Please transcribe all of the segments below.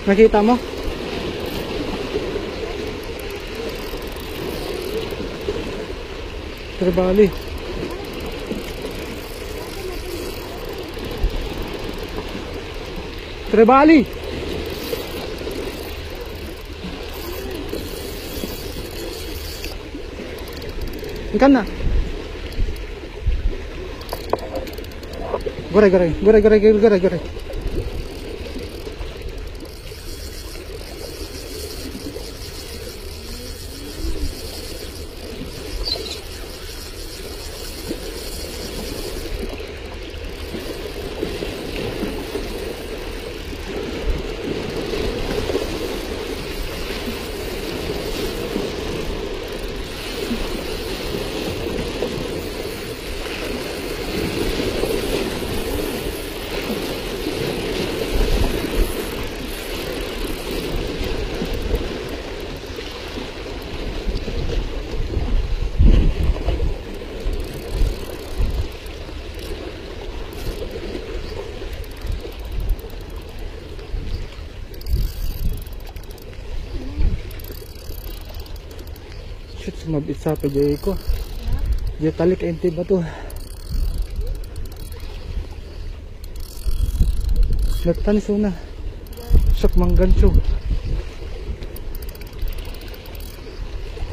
Nakita mo? Trebali. Trebali. Ikan na. Goray. Mabitsa pa dyan ko. Dyan talik ente ba to? Nagtanis una. Sak manggancho.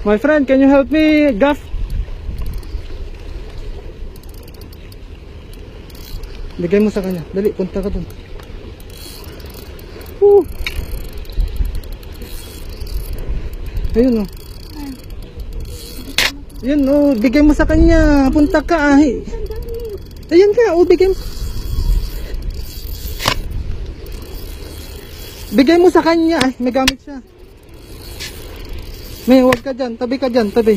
My friend, can you help me, Gaff? Bigay mo sa kanya. Dali, punta ka dun. Ayun o. Yan oh, bigay mo sa kanya. Punta ka ah. Ayan ka, oh, bigay mo. Bigay mo sa kanya. Ay, may gamit siya. May, huwag ka dyan. Tabi ka dyan, tabi.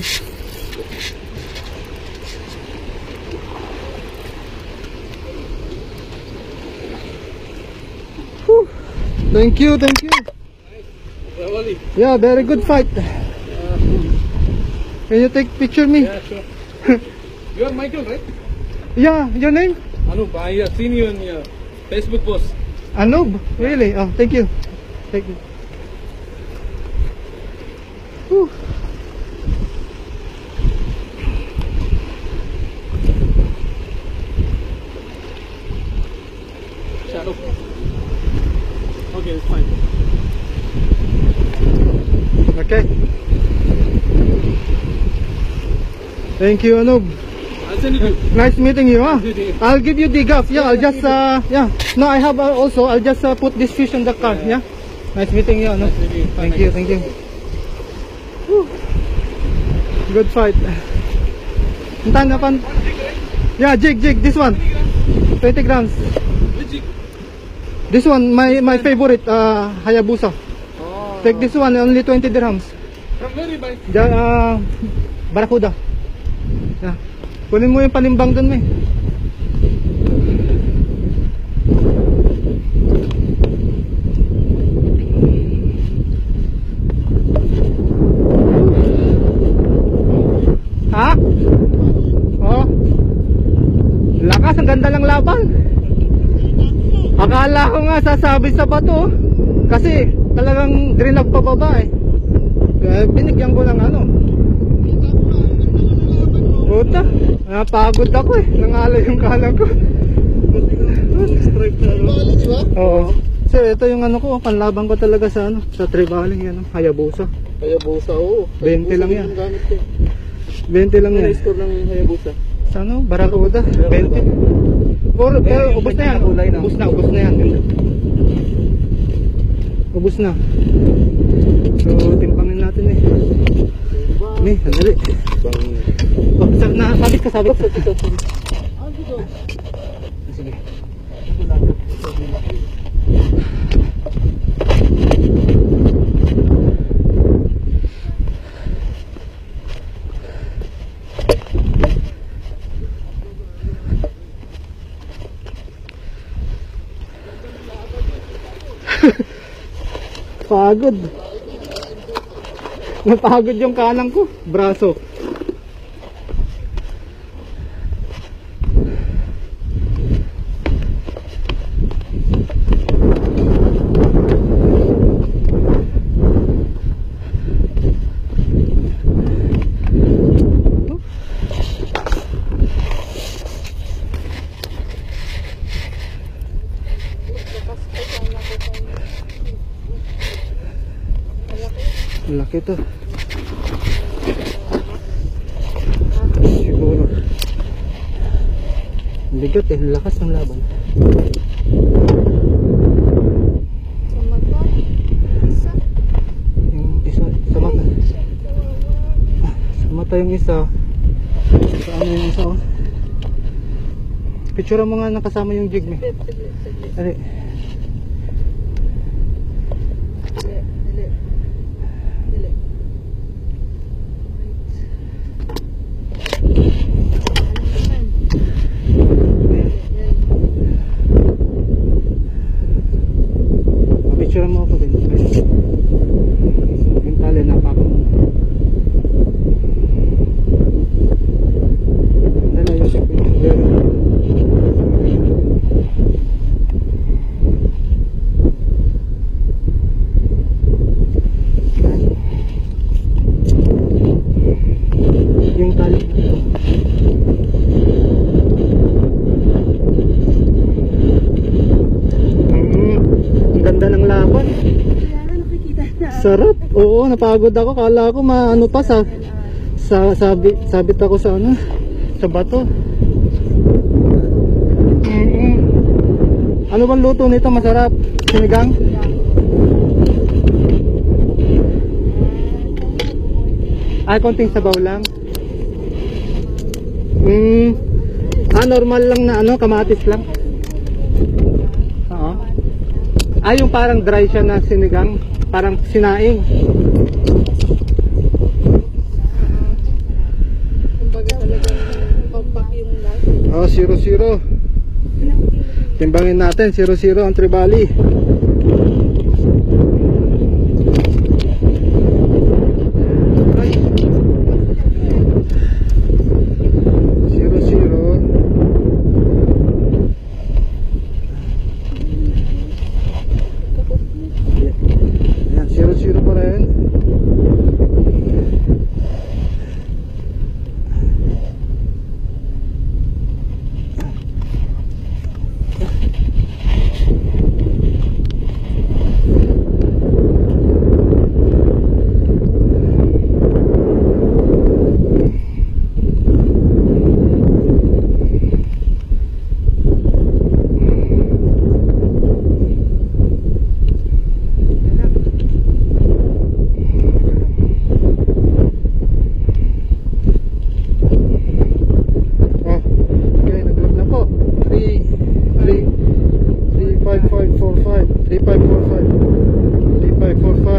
Whew. Thank you. Yeah, very good fight. Can you take picture me? Yeah, sure. You are Michael, right? Yeah, your name? Anub, I have seen you in your Facebook post. Anub? Really? Oh, thank you. Thank you. Whew. Shadow. Okay, it's fine. Okay. Thank you, Anub. I'll send it to you. Nice meeting you, huh? I'll give you the gaff. Yeah, I'll just, yeah. No, I have also, I'll just put this fish in the car. Yeah. Nice meeting you, Anub. Thank you. Whew. Good fight. Yeah, jig. This one. 20 grams. Which jig? This one, my favorite, Hayabusa. Oh. Take this one, only 20 dirhams. From where you buy? Barakuda. Yeah. Kunin mo yung panimbang dun, may. Ha? Oh. Lakas, ang ganda lang laban. Akala ko nga sasabi sa bato. Kasi talagang drinag pababa eh. Kaya binigyan ko ng ano. Puta, napagod ako eh. Nangalay yung kala ko. Stripe na ano? Oo. So ito yung ano ko, panlaban ko talaga sa ano, sa Trevally, yan, Hayabusa. Hayabusa, oo. 20 lang yan. 20 lang yan. Ano score ng Hayabusa? Sa ano, Barakuda, 20. Pero ubos na yan. Ubos na yan. Ubos na. So timpangin natin eh. Ni, sandali. Oh, sabit ka. Sige. Pagod. Napagod yung kanang ko, braso. Laki to. Siguro. Bigat eh, lakas ng laban. Yung isa, sa mata. Sa mata yung isa. Sa ano yung isa oh. Picture mo nga nakasama yung jig mo. Ari. Picture mo ako din. Yung tali napako mo. Dala yung picture. Yung tali. Ang ganda ng laban. Sarap. Oo, napagod ako. Kala ko maano pa sabit ako sa ano, sa bato. Ano bang luto nito masarap? Sinigang? Ay, konting sabaw lang. Normal lang na ano, kamatis lang. Oo. Yung parang dry siya na sinigang, parang sinaing. Kumbaga talagang pampak yung lahat. Oh, 0-0. Timbangin natin, 0-0 ang Tribali.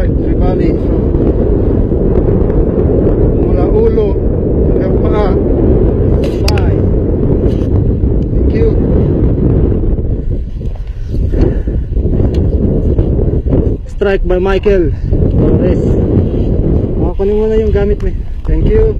Tribali mula ulo hanggang paa. Bye. Thank you. Strike by Michael Torres. Kunin mo na yung gamit mo. Thank you.